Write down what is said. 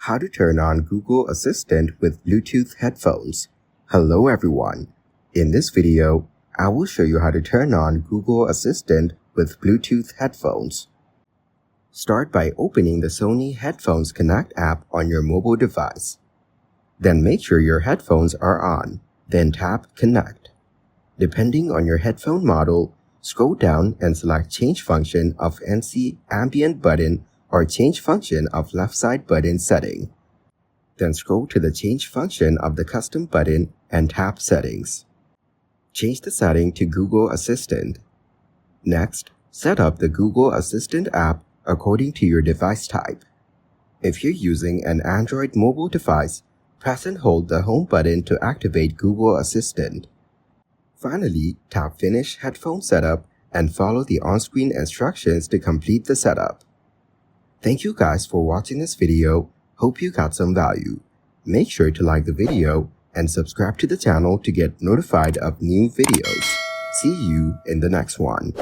How to turn on Google Assistant with Bluetooth headphones. Hello everyone. In this video, I will show you how to turn on Google Assistant with Bluetooth headphones. Start by opening the Sony Headphones Connect app on your mobile device. Then make sure your headphones are on. Then tap Connect. Depending on your headphone model, scroll down and select Change Function of NC Ambient button or Change Function of Left Side button setting. Then scroll to the Change Function of the Custom button and tap Settings. Change the setting to Google Assistant. Next, set up the Google Assistant app according to your device type. If you're using an Android mobile device, press and hold the Home button to activate Google Assistant. Finally, tap Finish Headphone Setup and follow the on-screen instructions to complete the setup. Thank you guys for watching this video. Hope you got some value. Make sure to like the video and subscribe to the channel to get notified of new videos. See you in the next one.